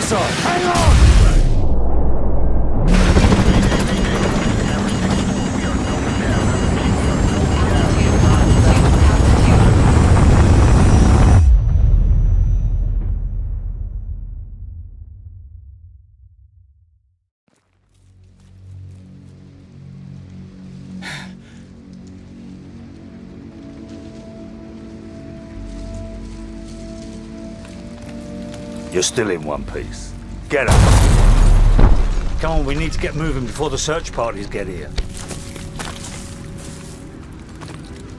side! Hang on! You're still in one piece. Get up! Come on, we need to get moving before the search parties get here.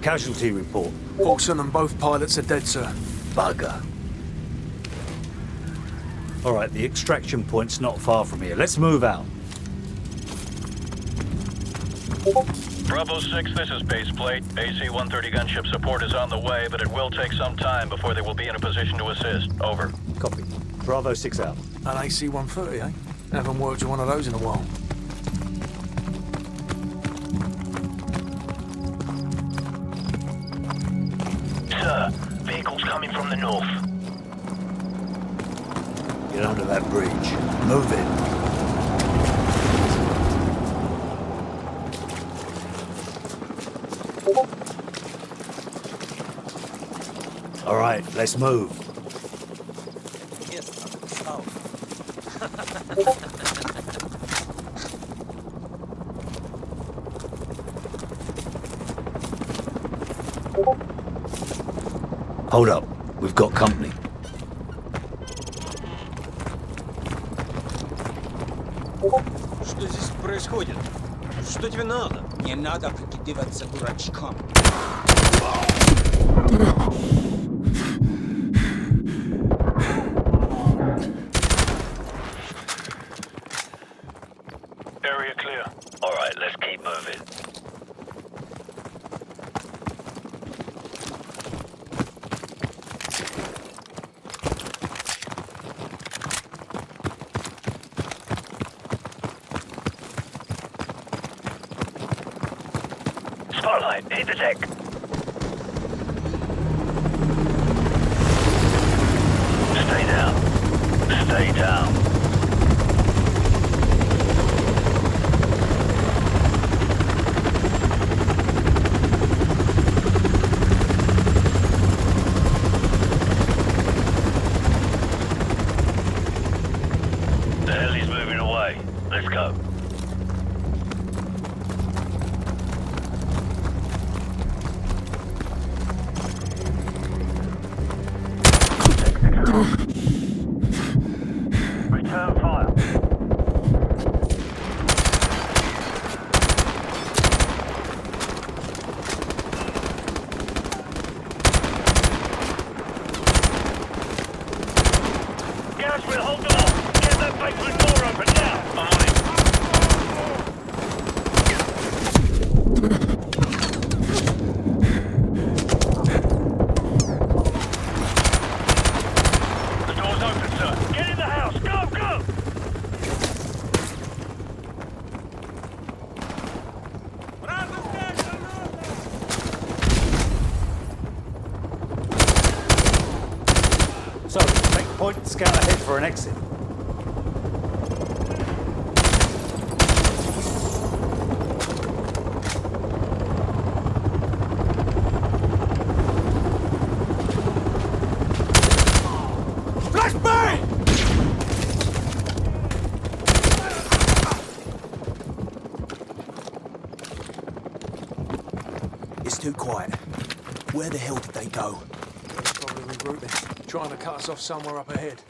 Casualty report. Paulson and both pilots are dead, sir. Bugger. All right, the extraction point's not far from here. Let's move out. Bravo 6, this is base plate. AC-130 gunship support is on the way, but it will take some time before they will be in a position to assist. Over. Copy. Bravo 6 out. An AC-130, eh? Haven't worked with one of those in a while. Sir, vehicles coming from the north. Get under that bridge. Move it. All right, let's move. Hold up. We've got company. Что здесь происходит? Что тебе надо? Не надо прикидываться дурачком. Area clear. All right, let's keep moving. Spotlight, hit the deck. Stay down. Stay down. The heli's moving away. Let's go. Return fire. Gas will hold them off. Get that basement door open now. I'm on it. The door's open, sir. Get in the house. Go, go! So, make point and scout ahead for an exit. Flashbang! It's too quiet. Where the hell did they go? They're probably regrouping, trying to cut us off somewhere up ahead.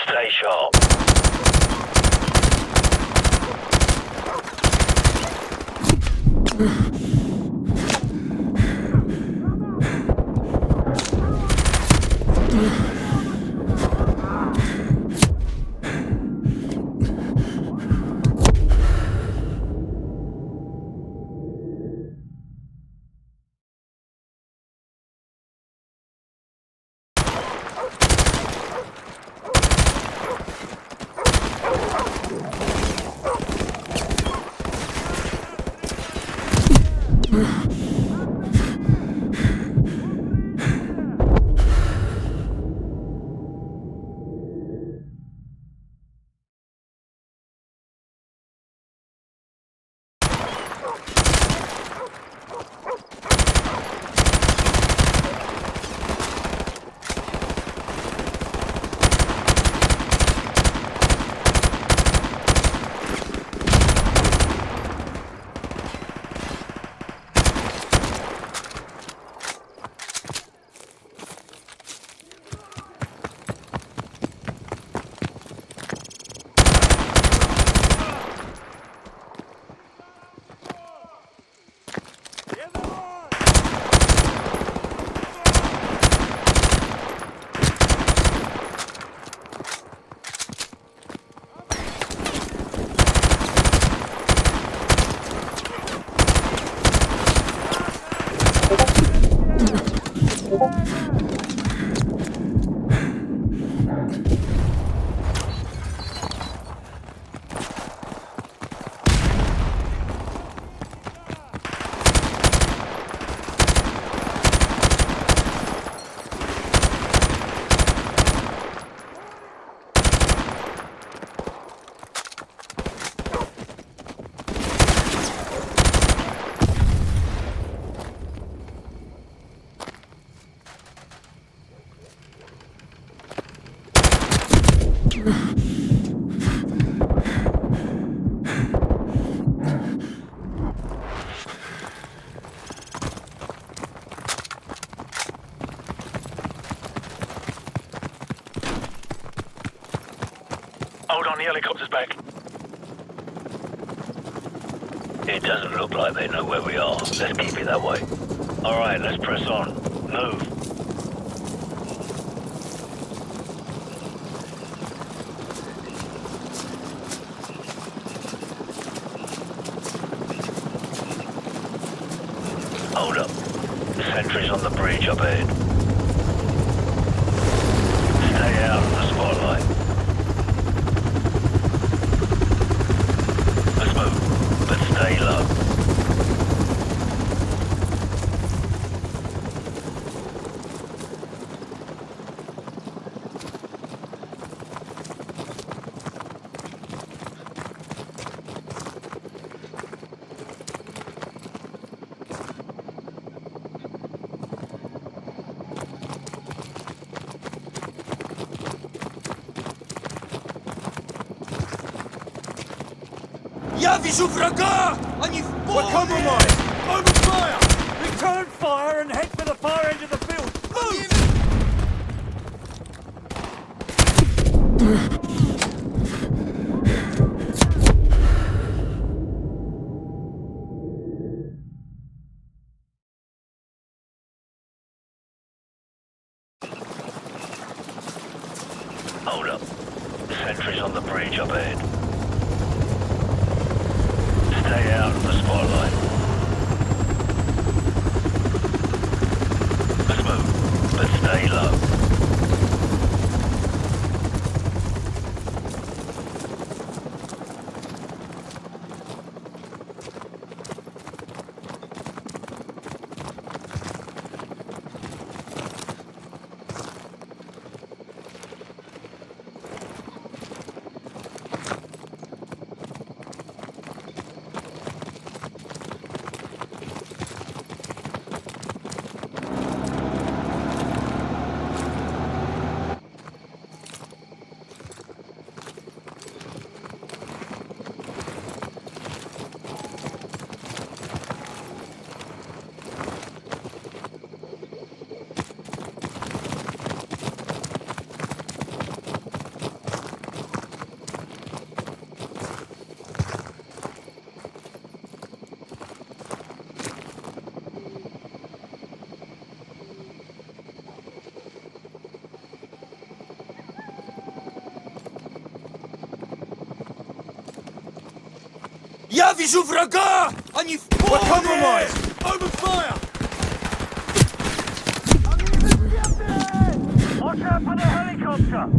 Stay sharp. Hold on, the helicopter's back. It doesn't look like they know where we are. Let's keep it that way. Alright, let's press on. Move. Hold up. Sentries on the bridge up ahead. Stay out of the spotlight. Let's move, but stay low. Я вижу врага! Они в поле! Open fire! Return fire and head for the far end of the field! Move! Hold up. Sentries on the bridge up ahead. Stay out of the spotlight. Let's move, but stay low. Я вижу врага! Они в поле! Open fire! Watch out for the helicopter!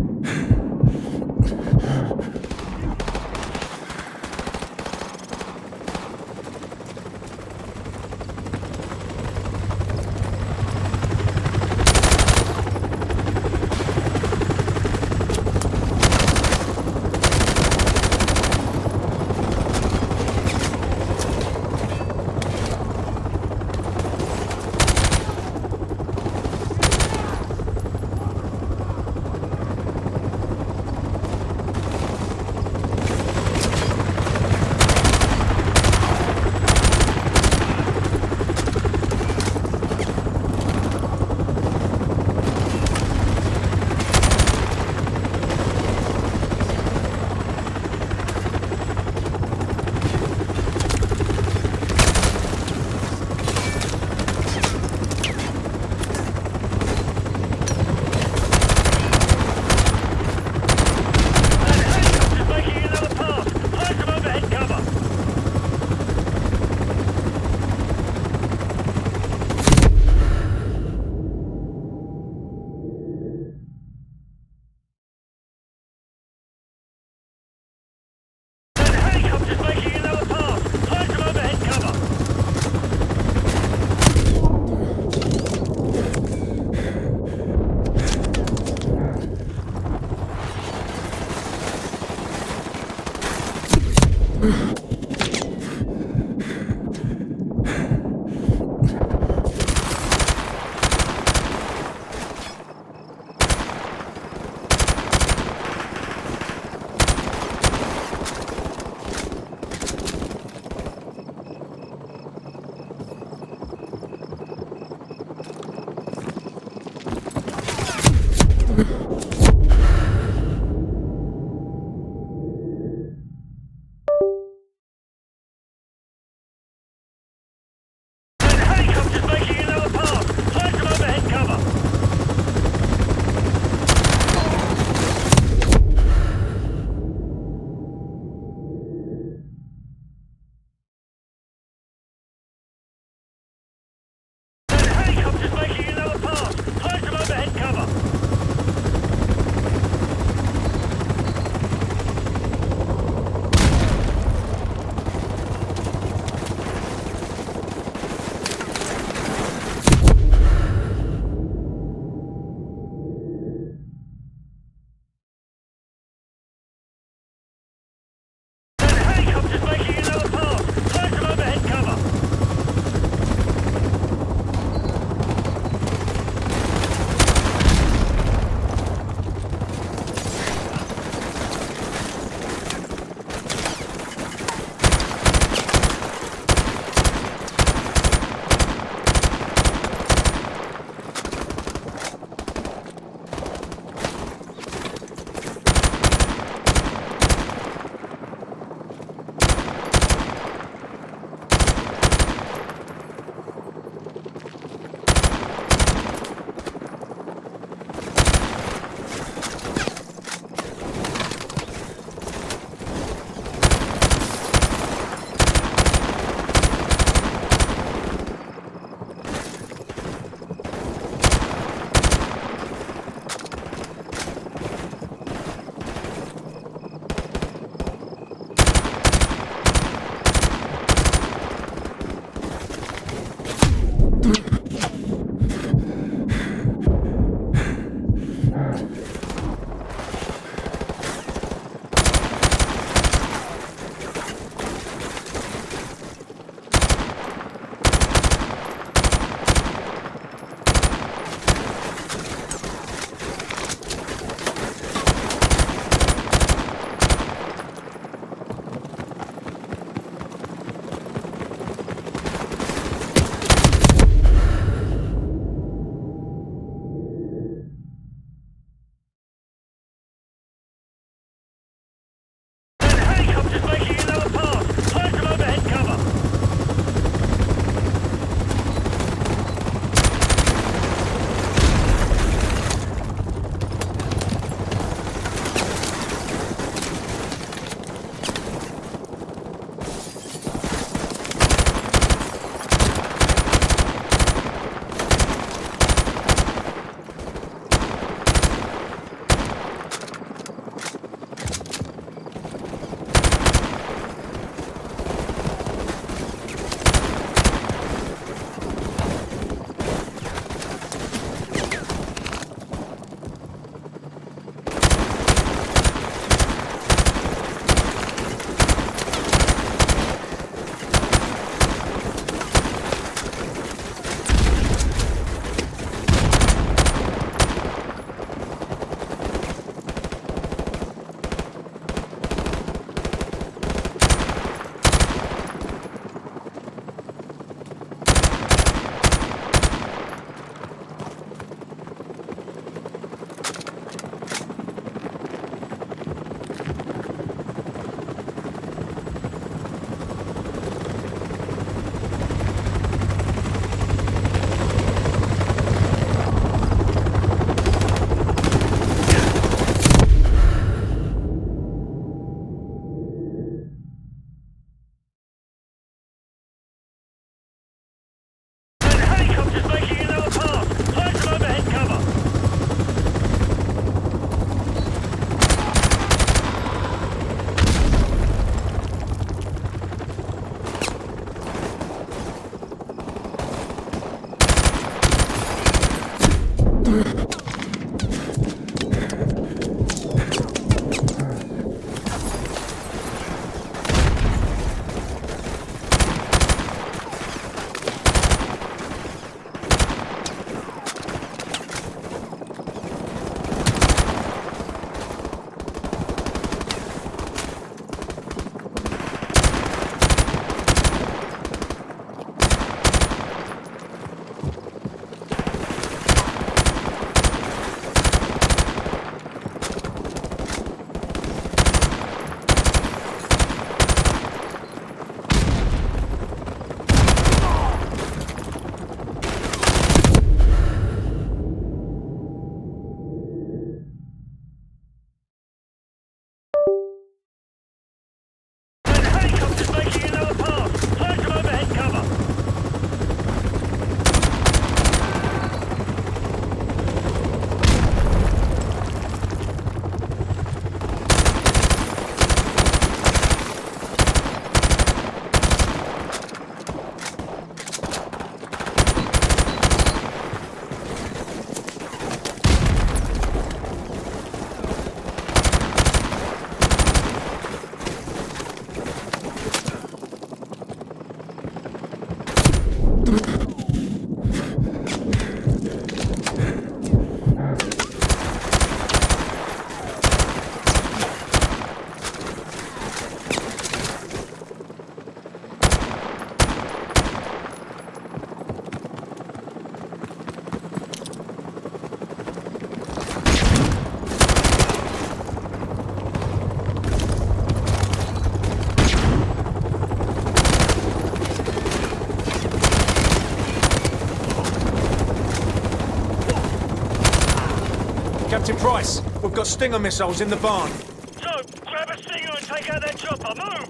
Captain Price, we've got Stinger missiles in the barn. So, grab a Stinger and take out that chopper. Move!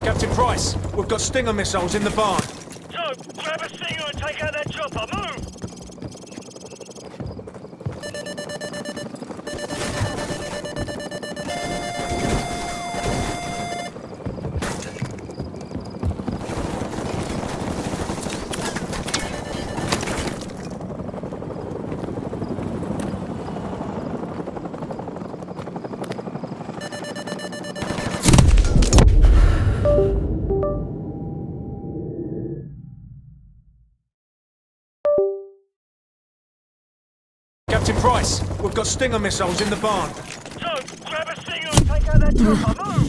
Captain Price, we've got Stinger missiles in the barn. So, grab a Stinger and take out that chopper. Move! Captain Price, we've got Stinger missiles in the barn. So, grab a Stinger and take out that chopper. Move!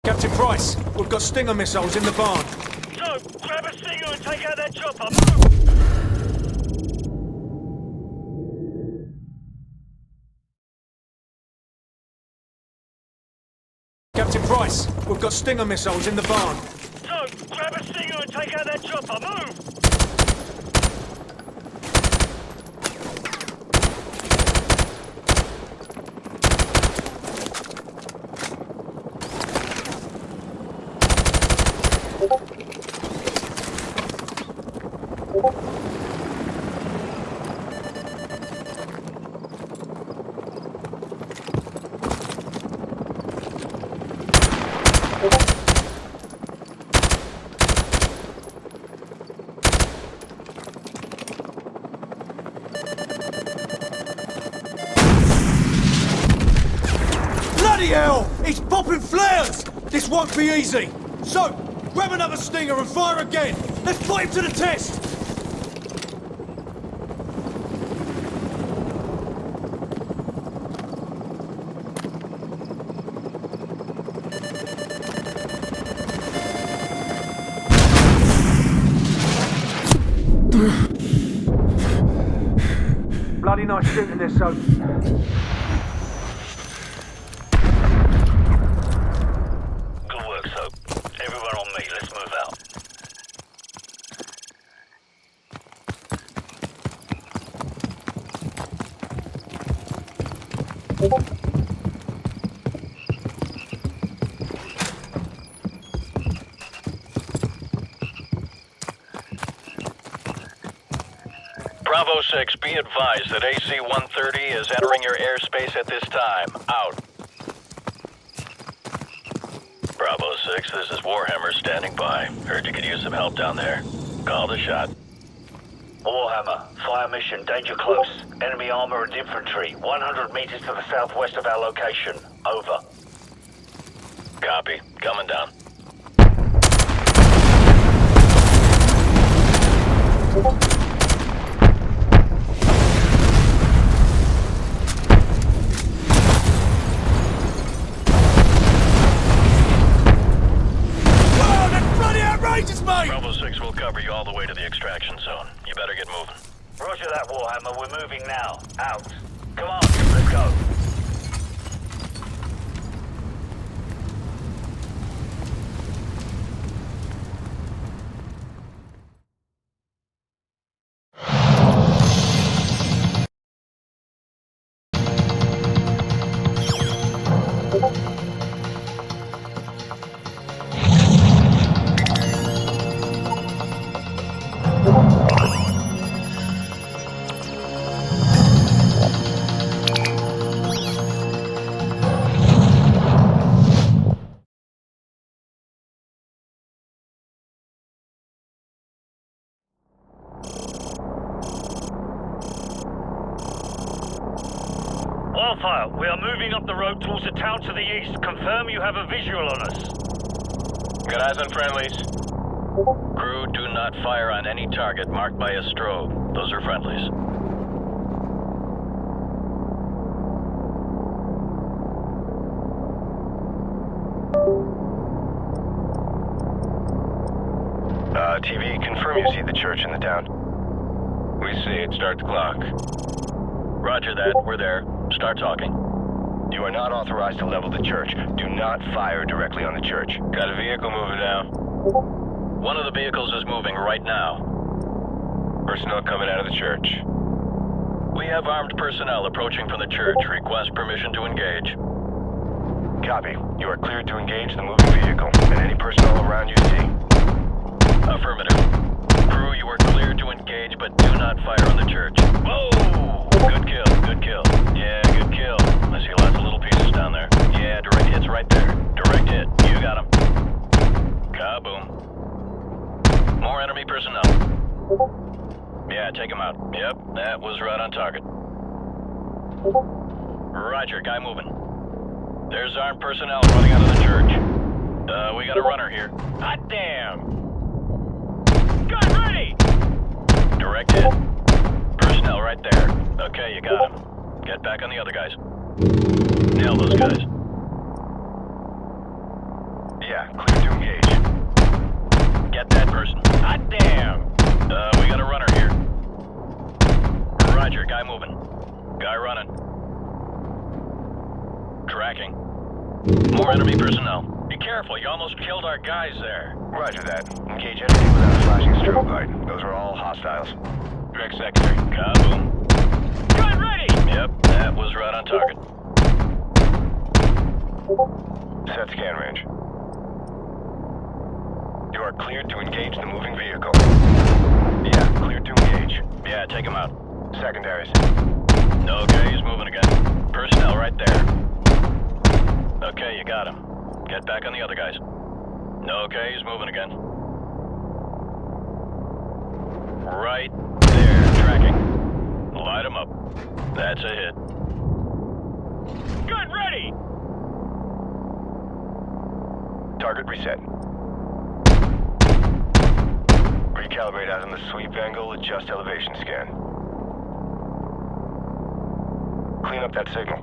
Captain Price, we've got Stinger missiles in the barn. So, grab a Stinger and take out that chopper. Move! Captain Price, we've got Stinger missiles in the barn. So, grab a Stinger and take out that chopper. Move! Bloody hell! He's popping flares! This won't be easy. So, grab another Stinger and fire again. Let's put him to the test. Bloody nice shooting there, so. Good work, Soap. Everyone on me, let's move out. Bravo 6, be advised that AC-130 is entering your airspace at this time. Out. Bravo 6, this is Warhammer standing by. Heard you could use some help down there. Call the shot. Warhammer, fire mission, danger close. Enemy armor and infantry, 100 meters to the southwest of our location. Over. Copy. Coming down. Whoa, that's bloody outrageous, mate! Bravo 6 will cover you all the way to the extraction zone. You better get moving. Roger that, Warhammer. We're moving now. Out. Come on, let's go. We are moving up the road towards a town to the east. Confirm you have a visual on us. Got eyes on friendlies. Crew, do not fire on any target marked by a strobe. Those are friendlies. TV, confirm you see the church in the town. We see it. Start the clock. Roger that. We're there. Start talking. You are not authorized to level the church. Do not fire directly on the church. Got a vehicle moving now. One of the vehicles is moving right now. Personnel coming out of the church. We have armed personnel approaching from the church. Request permission to engage. Copy. You are cleared to engage the moving vehicle and any personnel around you see. Affirmative. Crew, you are cleared to engage, but do not fire on the church. Whoa! Good kill, good kill. Yeah, good kill. I see lots of little pieces down there. Yeah, direct hit's right there. Direct hit. You got him. Kaboom. More enemy personnel. Yeah, take him out. Yep, that was right on target. Roger, guy moving. There's armed personnel running out of the church. We got a runner here. Hot damn! Gun ready! Direct hit. Personnel right there. Okay, you got him. Get back on the other guys. Nail those guys. Yeah, clear to engage. Get that person. Hot damn! We got a runner here. Roger, guy moving. Guy running. Tracking. More enemy personnel. Be careful, you almost killed our guys there. Roger that. Engage anything without a flashing strobe light. Those are all hostiles. Direct secondary. Kaboom. Gun ready! Yep, that was right on target. Set scan range. You are cleared to engage the moving vehicle. Yeah, cleared to engage. Yeah, take him out. Secondaries. Okay, he's moving again. Personnel right there. Okay, you got him. Get back on the other guys. Okay, he's moving again. Right there, tracking. Light him up. That's a hit. Gun ready! Target reset. Recalibrate out on the sweep angle, adjust elevation scan. Clean up that signal.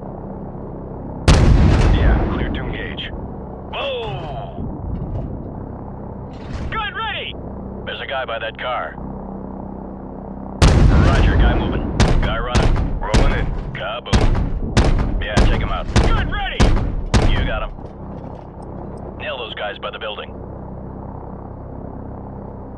Yeah, clear to engage. Whoa! Gun ready! There's a guy by that car. Roger, guy moving. Guy running. Rolling in. Kaboom. Yeah, take him out. Gun ready! You got him. Nail those guys by the building.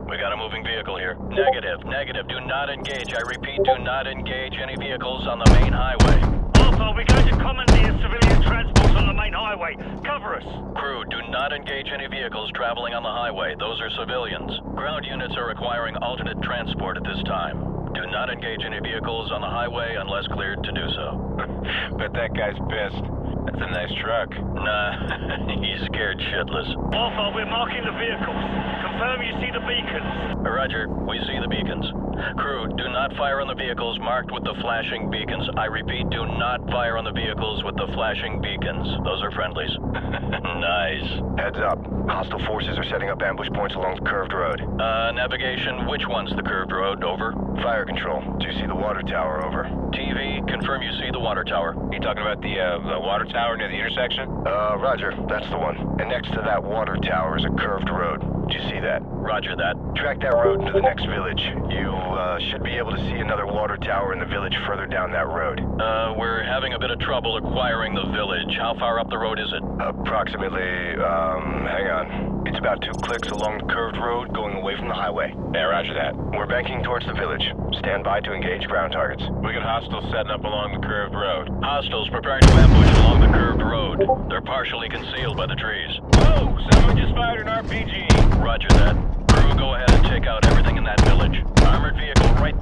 We got a moving vehicle here. Negative, negative. Do not engage. I repeat, do not engage any vehicles on the main highway. Alpha, we're going to commandeer civilian transports on the main highway. Cover us. Crew, do not engage any vehicles traveling on the highway. Those are civilians. Ground units are requiring alternate transport at this time. Do not engage any vehicles on the highway unless cleared to do so. Bet that guy's pissed. That's a nice truck. Nah, he's scared shitless. Alpha, we're marking the vehicles. Confirm you see the beacons. Roger, we see the beacons. Crew, do not fire on the vehicles marked with the flashing beacons. I repeat, do not fire on the vehicles with the flashing beacons. Those are friendlies. Nice. Heads up. Hostile forces are setting up ambush points along the curved road. Navigation, which one's the curved road? Over. Fire control. Do you see the water tower? Over. TV, confirm you see the water tower. You talking about the water tower near the intersection? Roger. That's the one. And next to that water tower is a curved road. Do you see that? Roger that. Track that road into the next village. You should be able to see another water tower in the village further down that road. We're having a bit of trouble acquiring the village. How far up the road is it? Approximately, hang on. It's about 2 clicks along the curved road going away from the highway. Yeah, roger that. We're banking towards the village. Stand by to engage ground targets. We got hostiles setting up along the curved road. Hostiles preparing to ambush along the curved road. They're partially concealed by the trees. Whoa! Someone just fired an RPG! Roger that. Crew, go ahead and take out everything in that village. Armored vehicle right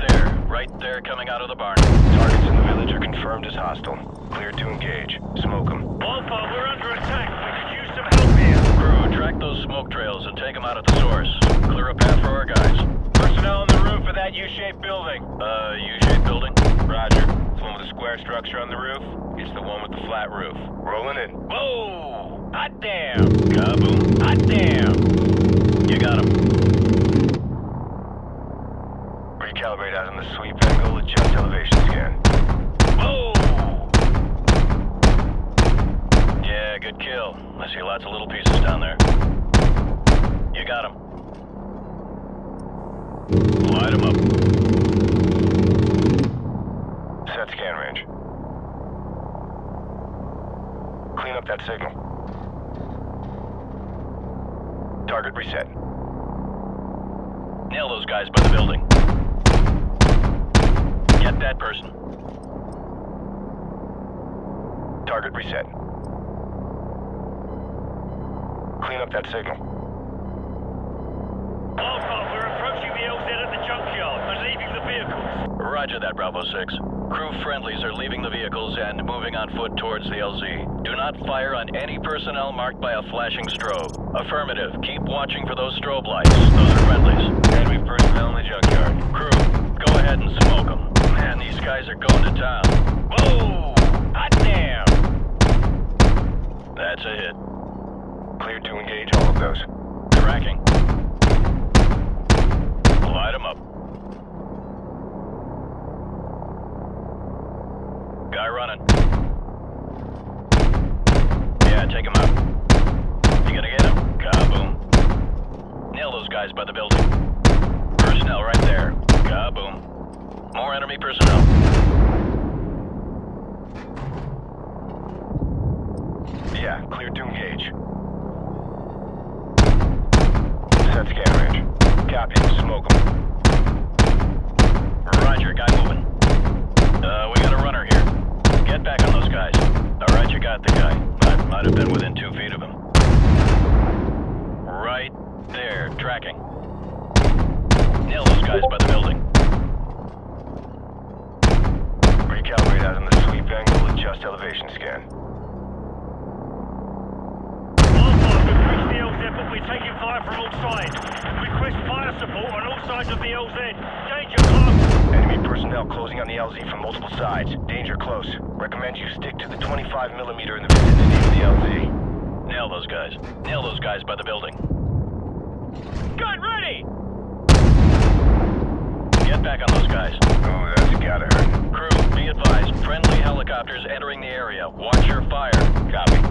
there coming out of the barn. Targets in the village are confirmed as hostile. Clear to engage. Smoke them. Alpha, we're under attack. We could use some help here. Crew, track those smoke trails and take them out at the source. Clear a path for our guys. Personnel on the roof of that U-shaped building. U-shaped building? Roger. It's the one with the square structure on the roof? It's the one with the flat roof. Rolling in. Whoa! Hot damn! Kaboom! Hot damn! You got him. Recalibrate out on the sweep angle, adjust elevation scan. Whoa! Yeah, good kill. I see lots of little pieces down there. You got him. Light him up. Set scan range. Clean up that signal. Target reset. Nail those guys by the building. Get that person. Target reset. Clean up that signal. Alpha, we're approaching the LZ at the junkyard and leaving the vehicles. Roger that, Bravo 6. Crew friendlies are leaving the vehicles and moving on foot towards the LZ. Do not fire on any personnel marked by a flashing strobe. Affirmative. Keep watching for those strobe lights. Those are friendlies. Enemy personnel in the junkyard. Crew, go ahead and smoke them. Man, these guys are going to town. Whoa! Hot damn! That's a hit. Cleared to engage all of those. Tracking. Light them up. Guy running. Yeah, take him out. You gonna get him? Kaboom. Nail those guys by the building. Personnel right there. Kaboom. More enemy personnel. Yeah, cleared to engage. Set scan range. Copy. Smoke them. Roger, guy moving. We got a runner here. Get back on those guys. Alright, you got the guy. Might have been within 2 feet of him. Right there, tracking. Nail those guys by the building. Recalibrate out on the sweep angle, adjust elevation scan. Alpha, we've reached the LZ, but we're taking fire from all sides. Request fire support on all sides of the LZ. Danger close. Enemy personnel closing on the LZ from multiple sides. Danger close. Recommend you stick to the 25mm in the vicinity of the LZ. Nail those guys. Nail those guys by the building. Gun ready! Get back on those guys. Oh, that's gotta hurt. Crew, be advised. Friendly helicopters entering the area. Watch your fire. Copy.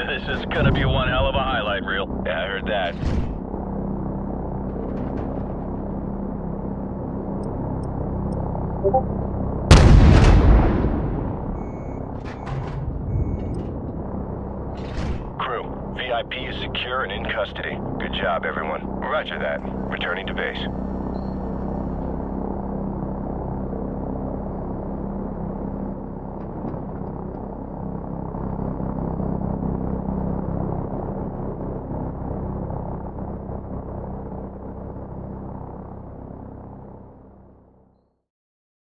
This is gonna be one hell of a highlight reel. Yeah, I heard that. Crew, VIP is secure and in custody. Good job, everyone. Roger that. Returning to base.